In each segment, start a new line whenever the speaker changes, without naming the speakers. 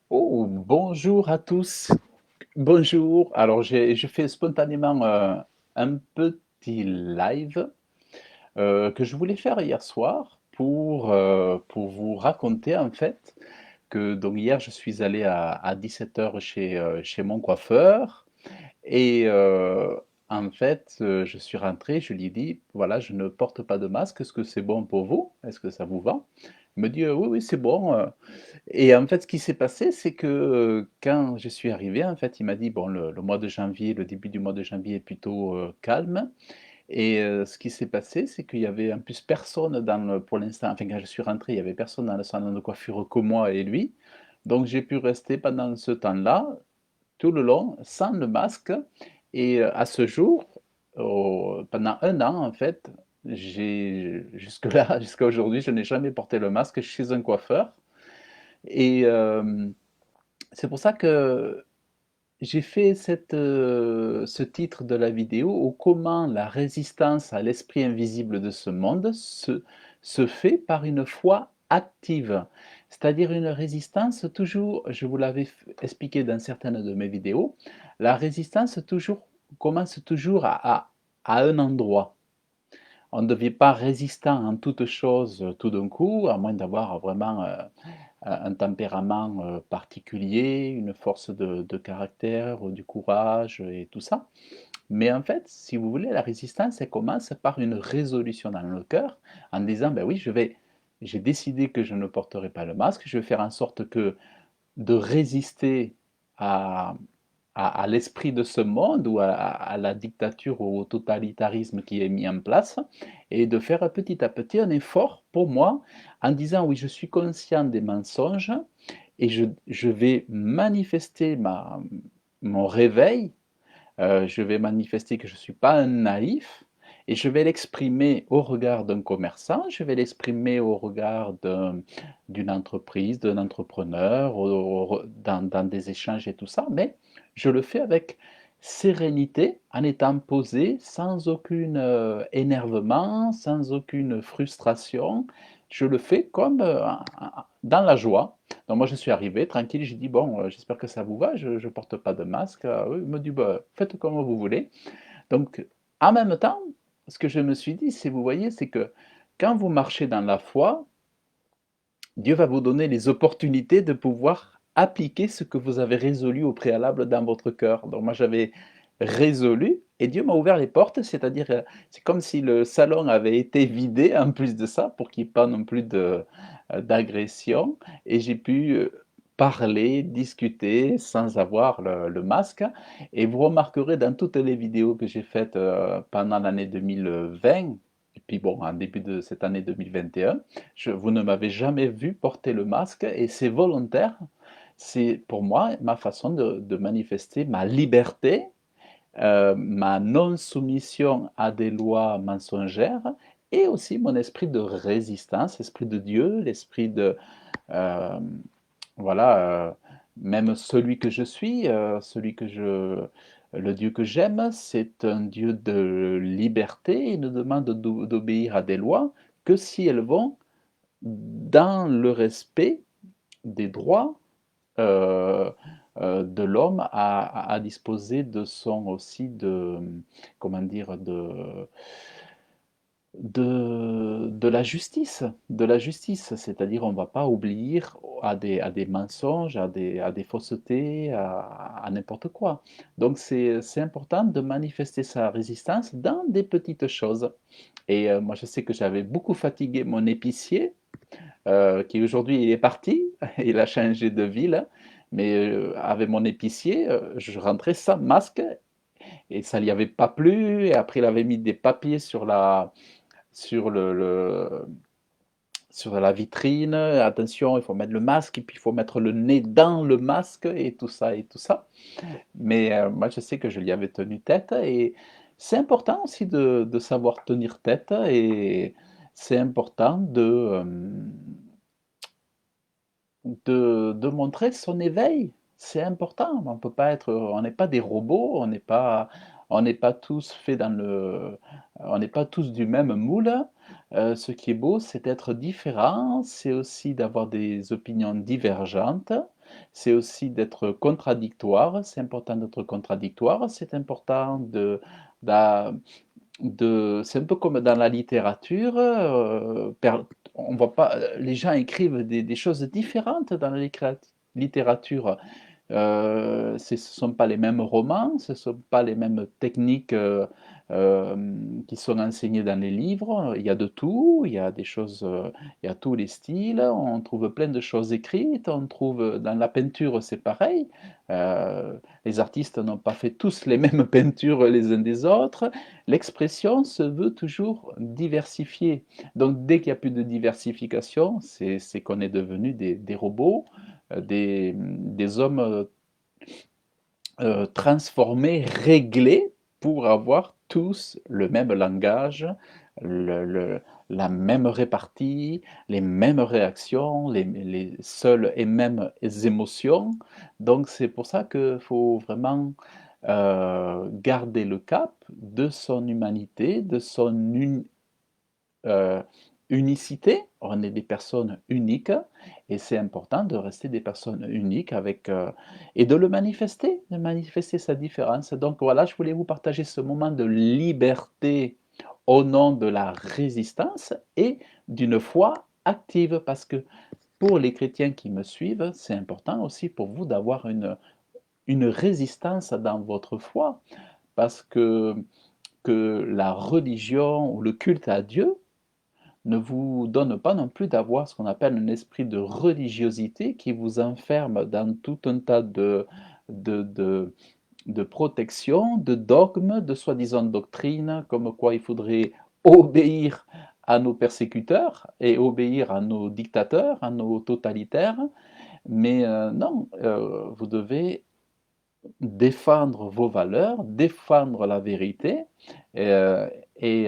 Oh, bonjour à tous. Bonjour. Alors, je fais spontanément un petit live que je voulais faire hier soir pour vous raconter en fait que donc hier je suis allé à 17 heures chez mon coiffeur et en fait je suis rentré, je lui ai dit voilà, je ne porte pas de masque, est-ce que c'est bon pour vous? Est-ce que ça vous va? Il me dit oui, oui, c'est bon. Et en fait, ce qui s'est passé, c'est que, quand je suis arrivé, en fait, il m'a dit: «Bon, le mois de janvier, le début du mois de janvier est plutôt, calme» et ce qui s'est passé, c'est qu'il y avait en plus personne dans le pour l'instant, enfin, quand je suis rentré, il y avait personne dans le salon de coiffure que moi et lui. Donc j'ai pu rester pendant ce temps-là, tout le long, sans le masque et à ce jour, pendant 1 an, en fait, j'ai jusque-là, jusqu'à aujourd'hui, je n'ai jamais porté le masque chez un coiffeur et c'est pour ça que j'ai fait ce titre de la vidéo au comment la résistance à l'esprit invisible de ce monde se fait par une foi active. C'est-à-dire une résistance toujours, je vous l'avais expliqué dans certaines de mes vidéos, la résistance toujours, commence toujours à un endroit. On ne devient pas résistant en toute chose tout d'un coup, à moins d'avoir vraiment un tempérament particulier, une force de caractère, du courage et tout ça. Mais en fait, si vous voulez, la résistance, elle commence par une résolution dans le cœur en disant, ben oui, j'ai décidé que je ne porterai pas le masque, je vais faire en sorte que de résister à, à l'esprit de ce monde ou à la dictature ou au totalitarisme qui est mis en place et de faire petit à petit un effort pour moi en disant oui, je suis conscient des mensonges et je vais manifester mon réveil, je vais manifester que je ne suis pas un naïf et je vais l'exprimer au regard d'un commerçant, je vais l'exprimer au regard d'une entreprise, d'un entrepreneur, dans des échanges et tout ça, mais je le fais avec sérénité, en étant posé, sans aucun énervement, sans aucune frustration. Je le fais comme dans la joie. Donc moi je suis arrivé tranquille, j'ai dit bon, j'espère que ça vous va, je ne porte pas de masque. Il me dit bah, faites comme vous voulez. Donc en même temps, ce que je me suis dit, c'est vous voyez, c'est que quand vous marchez dans la foi, Dieu va vous donner les opportunités de pouvoir appliquer ce que vous avez résolu au préalable dans votre cœur. Donc moi j'avais résolu et Dieu m'a ouvert les portes, c'est-à-dire c'est comme si le salon avait été vidé en plus de ça pour qu'il n'y ait pas non plus d'agression et j'ai pu parler, discuter sans avoir le masque et vous remarquerez dans toutes les vidéos que j'ai faites pendant l'année 2020 et puis bon, en début de cette année 2021, vous ne m'avez jamais vu porter le masque et c'est volontaire. C'est pour moi ma façon de manifester ma liberté, ma non-soumission à des lois mensongères et aussi mon esprit de résistance, l'esprit de Dieu, l'esprit de, euh, voilà, même celui que je suis, le Dieu que j'aime, c'est un Dieu de liberté. Il ne demande d'obéir à des lois que si elles vont dans le respect des droits de l'homme à disposer de son aussi comment dire, de la justice, c'est-à-dire on ne va pas obéir à des mensonges, à des faussetés, à n'importe quoi. Donc c'est important de manifester sa résistance dans des petites choses. Et moi je sais que j'avais beaucoup fatigué mon épicier, qui aujourd'hui il est parti, il a changé de ville, mais avec mon épicier, je rentrais sans masque et ça lui avait pas plu. Et après il avait mis des papiers sur sur la vitrine, attention, il faut mettre le masque, et puis il faut mettre le nez dans le masque, et tout ça, et tout ça. Mais moi, je sais que je lui avais tenu tête, et c'est important aussi de savoir tenir tête, et c'est important de montrer son éveil. C'est important. On peut pas être, on n'est pas des robots, on n'est pas tous faits dans on n'est pas tous du même moule. Ce qui est beau, c'est d'être différent, c'est aussi d'avoir des opinions divergentes, c'est aussi d'être contradictoire. C'est important d'être contradictoire. C'est important d'a c'est un peu comme dans la littérature. On voit pas, les gens écrivent des choses différentes dans la littérature. Ce ne sont pas les mêmes romans, ce ne sont pas les mêmes techniques qui sont enseignées dans les livres. Il y a de tout, il y a des choses, il y a tous les styles, on trouve plein de choses écrites, on trouve dans la peinture, c'est pareil. Euh, les artistes n'ont pas fait tous les mêmes peintures les uns des autres. L'expression se veut toujours diversifiée. Donc dès qu'il n'y a plus de diversification, c'est qu'on est devenu des robots, des hommes transformés, réglés pour avoir tous le même langage, le- le- la même répartie, les mêmes réactions, les seules et mêmes émotions. Donc c'est pour ça qu'il faut vraiment garder le cap de son humanité, de son euh, unicité. On est des personnes uniques et c'est important de rester des personnes uniques et de manifester sa différence. Donc voilà, je voulais vous partager ce moment de liberté au nom de la résistance et d'une foi active parce que pour les chrétiens qui me suivent, c'est important aussi pour vous d'avoir une résistance dans votre foi parce que la religion ou le culte à Dieu ne vous donne pas non plus d'avoir ce qu'on appelle un esprit de religiosité qui vous enferme dans tout un tas de, de, de protections, de dogmes, de soi-disant doctrines, comme quoi il faudrait obéir à nos persécuteurs et obéir à nos dictateurs, à nos totalitaires. Mais non, vous devez défendre vos valeurs, défendre la vérité, euh, et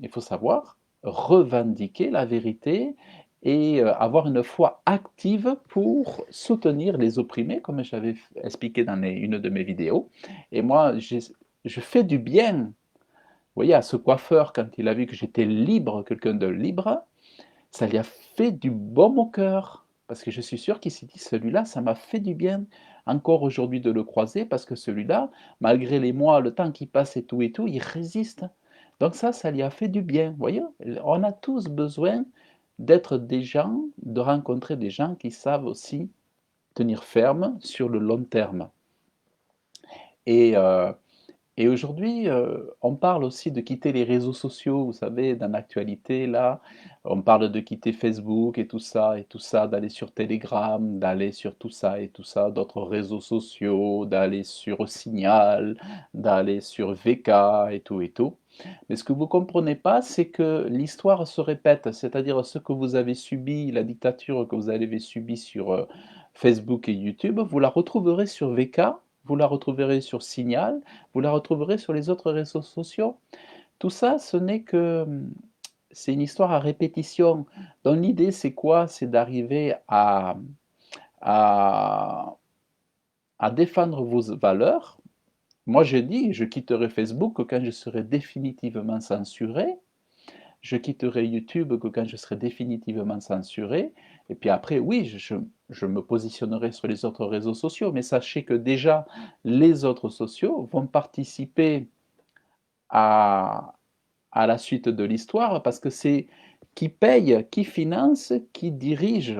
il faut savoir revendiquer la vérité et avoir une foi active pour soutenir les opprimés, comme j'avais expliqué dans une de mes vidéos. Et moi, je fais du bien. Vous voyez, à ce coiffeur, quand il a vu que j'étais libre, quelqu'un de libre, ça lui a fait du baume au cœur. Parce que je suis sûr qu'il s'est dit, celui-là, ça m'a fait du bien encore aujourd'hui de le croiser, parce que celui-là, malgré les mois, le temps qui passe et tout, il résiste. Donc ça lui a fait du bien. Vous voyez, on a tous besoin d'être des gens, de rencontrer des gens qui savent aussi tenir ferme sur le long terme. Et et aujourd'hui, on parle aussi de quitter les réseaux sociaux. Vous savez, dans l'actualité, là, on parle de quitter Facebook et tout ça, d'aller sur Telegram, d'aller sur tout ça, d'autres réseaux sociaux, d'aller sur Signal, d'aller sur VK et tout et tout. Mais ce que vous comprenez pas, c'est que l'histoire se répète, c'est-à-dire ce que vous avez subi, la dictature que vous avez subie sur Facebook et YouTube, vous la retrouverez sur VK, vous la retrouverez sur Signal, vous la retrouverez sur les autres réseaux sociaux. Tout ça, ce n'est que c'est une histoire à répétition. Donc l'idée, c'est quoi? C'est d'arriver à, à défendre vos valeurs. Moi, je dis, je quitterai Facebook quand je serai définitivement censuré. Je quitterai YouTube quand je serai définitivement censuré. Et puis après, oui, je me positionnerai sur les autres réseaux sociaux. Mais sachez que déjà, les autres sociaux vont participer à, à la suite de l'histoire parce que c'est qui paye, qui finance, qui dirige.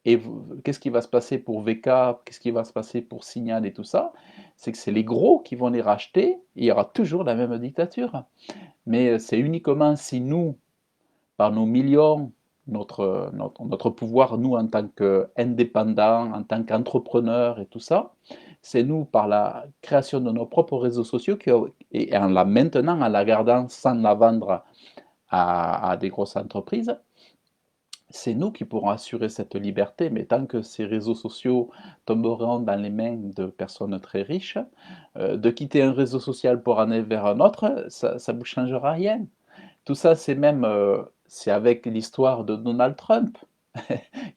Et qu'est-ce qui va se passer pour VK, qu'est-ce qui va se passer pour Signal et tout ça? C'est que c'est les gros qui vont les racheter. Et il y aura toujours la même dictature. Mais c'est uniquement si nous, par nos millions, notre pouvoir, nous, en tant qu'indépendants, en tant qu'entrepreneurs et tout ça, c'est nous, par la création de nos propres réseaux sociaux, et en la maintenant, en la gardant sans la vendre à des grosses entreprises, c'est nous qui pourrons assurer cette liberté, mais tant que ces réseaux sociaux tomberont dans les mains de personnes très riches, de quitter un réseau social pour aller vers un autre, ça ne vous changera rien. Tout ça, c'est avec l'histoire de Donald Trump,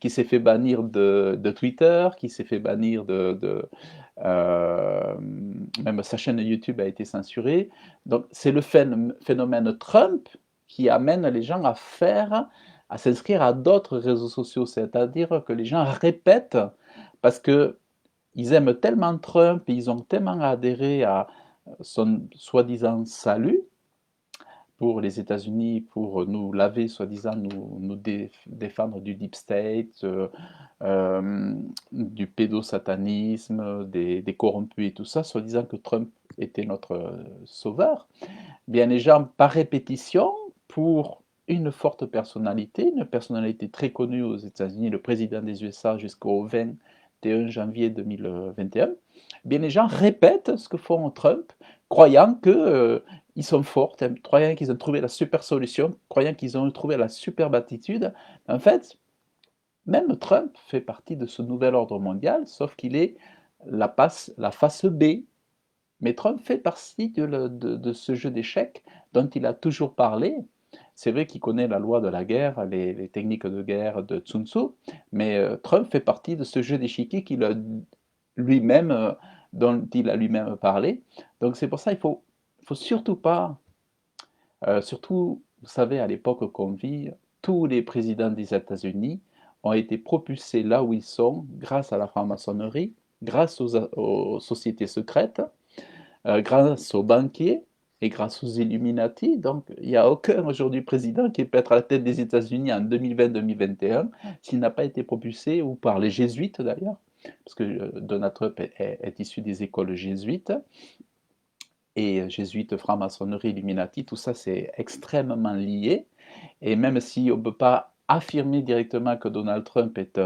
qui s'est fait bannir de Twitter, qui s'est fait bannir même sa chaîne YouTube a été censurée. Donc, c'est le phénomène Trump qui amène les gens à s'inscrire à d'autres réseaux sociaux, c'est-à-dire que les gens répètent parce que ils aiment tellement Trump, et ils ont tellement adhéré à son soi-disant salut pour les États-Unis, pour nous laver, soi-disant nous défendre du deep state, euh, du pédosatanisme, des corrompus et tout ça, soi-disant que Trump était notre sauveur. Bien, les gens, par répétition, pour une forte personnalité, une personnalité très connue aux États-Unis, le président des USA jusqu'au 21 janvier 2021, bien, les gens répètent ce que font Trump, croyant qu'ils sont forts, croyant qu'ils ont trouvé la super solution, croyant qu'ils ont trouvé la superbe attitude. En fait, même Trump fait partie de ce nouvel ordre mondial, sauf qu'il est la face B. Mais Trump fait partie de ce jeu d'échecs dont il a toujours parlé. C'est vrai qu'il connaît la loi de la guerre, les techniques de guerre de Sun Tzu, mais Trump fait partie de ce jeu d'échiquier lui-même, dont il a lui-même parlé. Donc c'est pour ça qu'il faut surtout pas, surtout, vous savez, à l'époque qu'on vit, tous les présidents des États-Unis ont été propulsés là où ils sont grâce à la franc-maçonnerie, grâce aux sociétés secrètes, grâce aux banquiers et grâce aux Illuminati. Donc, il n'y a aucun aujourd'hui président qui peut être à la tête des États-Unis en 2020-2021 s'il n'a pas été propulsé, ou par les jésuites d'ailleurs, parce que Donald Trump est issu des écoles jésuites, et jésuites, franc-maçonnerie, Illuminati, tout ça c'est extrêmement lié. Et même si on ne peut pas affirmer directement que Donald Trump est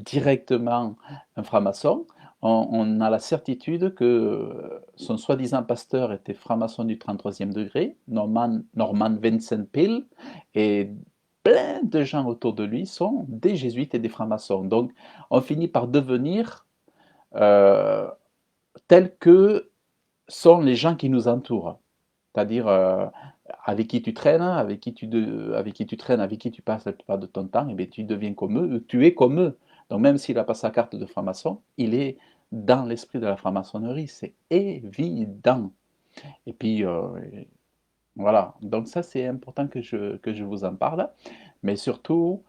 directement un franc-maçon, on a la certitude que son soi-disant pasteur était franc-maçon du 33e degré, Norman Vincent Peale, et plein de gens autour de lui sont des jésuites et des francs-maçons. Donc on finit par devenir euh, tels que sont les gens qui nous entourent. C'est-à-dire avec qui tu traînes, avec qui tu traînes, avec qui tu passes la plupart de ton temps, et bien tu deviens comme eux, tu es comme eux. Donc même s'il n'a pas sa carte de franc-maçon, il est dans l'esprit de la franc-maçonnerie, c'est évident. Et puis voilà, donc ça c'est important que je vous en parle, mais surtout,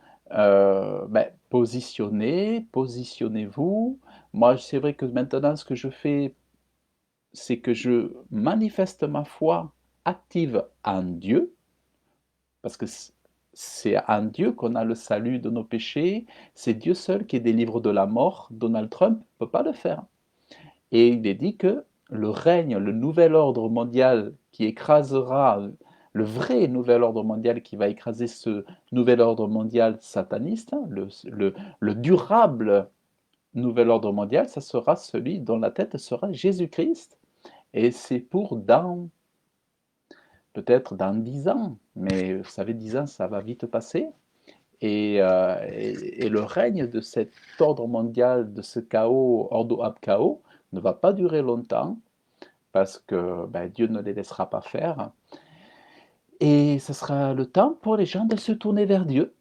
positionnez-vous. Moi c'est vrai que maintenant ce que je fais, c'est que je manifeste ma foi active en Dieu, parce que c'est en Dieu qu'on a le salut de nos péchés, c'est Dieu seul qui délivre de la mort. Donald Trump ne peut pas le faire. Et il est dit que le règne, le nouvel ordre mondial qui écrasera, le vrai nouvel ordre mondial qui va écraser ce nouvel ordre mondial sataniste, le durable nouvel ordre mondial, ça sera celui dont la tête sera Jésus-Christ. Et c'est pour peut-être dans 10 ans, mais vous savez, 10 ans, ça va vite passer. Et le règne de cet ordre mondial, de ce chaos, ordo ab chaos, ne va pas durer longtemps, parce que ben, Dieu ne les laissera pas faire. Et ce sera le temps pour les gens de se tourner vers Dieu,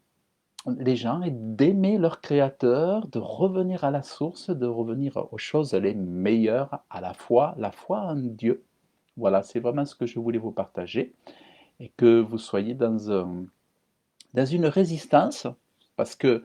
les gens, et d'aimer leur Créateur, de revenir à la source, de revenir aux choses les meilleures, à la foi en Dieu. Voilà, c'est vraiment ce que je voulais vous partager, et que vous soyez dans une résistance, parce que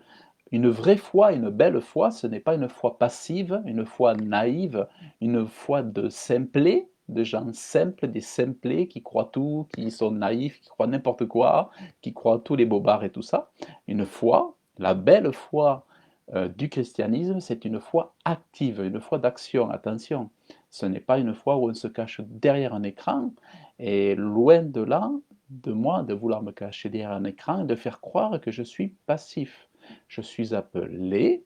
une vraie foi, une belle foi, ce n'est pas une foi passive, une foi naïve, une foi de simplés, de gens simples, des simplés qui croient tout, qui sont naïfs, qui croient n'importe quoi, qui croient tous les bobards et tout ça. Une foi, la belle foi du christianisme, c'est une foi active, une foi d'action. Attention, ce n'est pas une foi où on se cache derrière un écran, et loin de là, de moi, de vouloir me cacher derrière un écran et de faire croire que je suis passif. Je suis appelé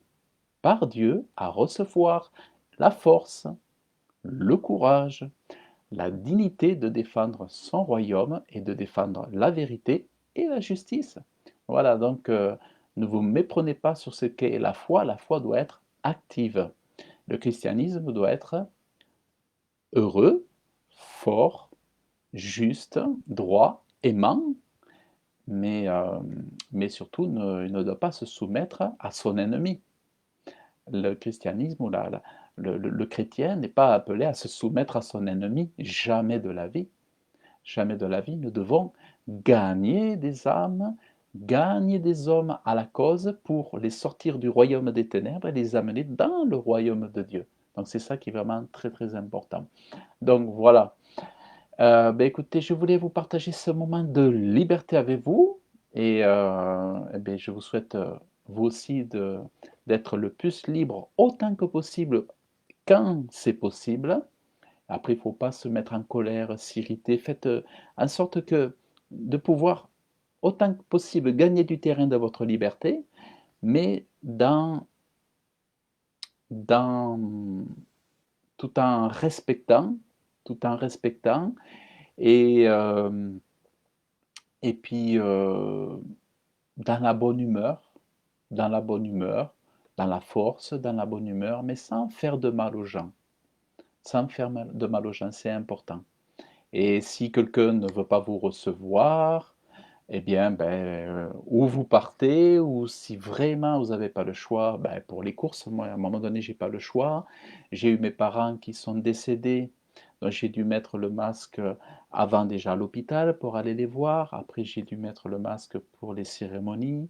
par Dieu à recevoir la force, le courage, la dignité de défendre son royaume et de défendre la vérité et la justice. Voilà, donc ne vous méprenez pas sur ce qu'est la foi. La foi doit être active. Le christianisme doit être heureux, fort, juste, droit, aimant, mais, euh, mais surtout il ne doit pas se soumettre à son ennemi. Le christianisme ou le chrétien n'est pas appelé à se soumettre à son ennemi, jamais de la vie. Jamais de la vie. Nous devons gagner des âmes, gagner des hommes à la cause pour les sortir du royaume des ténèbres et les amener dans le royaume de Dieu. Donc c'est ça qui est vraiment très très important. Donc voilà. Ben écoutez, je voulais vous partager ce moment de liberté avec vous et, eh ben, je vous souhaite vous aussi d'être le plus libre autant que possible quand c'est possible. Après, il ne faut pas se mettre en colère, s'irriter. Faites en sorte que de pouvoir autant que possible gagner du terrain de votre liberté, mais dans tout en respectant, tout en respectant et, euh, et puis dans la bonne humeur, dans la bonne humeur, dans la force, dans la bonne humeur, mais sans faire de mal aux gens. Sans faire de mal aux gens, c'est important. Et si quelqu'un ne veut pas vous recevoir, eh bien, ben, ou vous partez, ou si vraiment vous n'avez pas le choix, ben, pour les courses, moi, à un moment donné, j'ai pas le choix. J'ai eu mes parents qui sont décédés, donc j'ai dû mettre le masque avant déjà à l'hôpital pour aller les voir. Après, j'ai dû mettre le masque pour les cérémonies.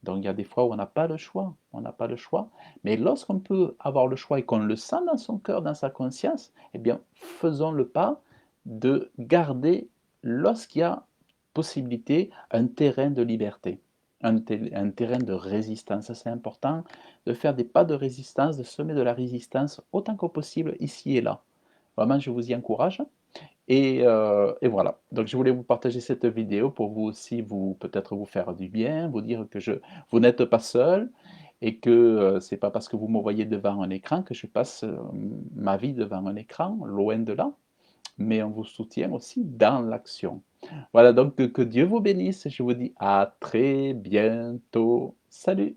Donc, il y a des fois où on n'a pas le choix. On n'a pas le choix. Mais lorsqu'on peut avoir le choix et qu'on le sent dans son cœur, dans sa conscience, eh bien, faisons le pas de garder, lorsqu'il y a possibilité, un terrain de liberté, un terrain de résistance. C'est important de faire des pas de résistance, de semer de la résistance autant que possible ici et là. Vraiment, je vous y encourage. Et voilà. Donc, je voulais vous partager cette vidéo pour vous aussi, peut-être vous faire du bien, vous dire que vous n'êtes pas seul et que c'est pas parce que vous me voyez devant un écran que je passe ma vie devant un écran, loin de là, mais on vous soutient aussi dans l'action. Voilà, donc que Dieu vous bénisse. Je vous dis à très bientôt. Salut!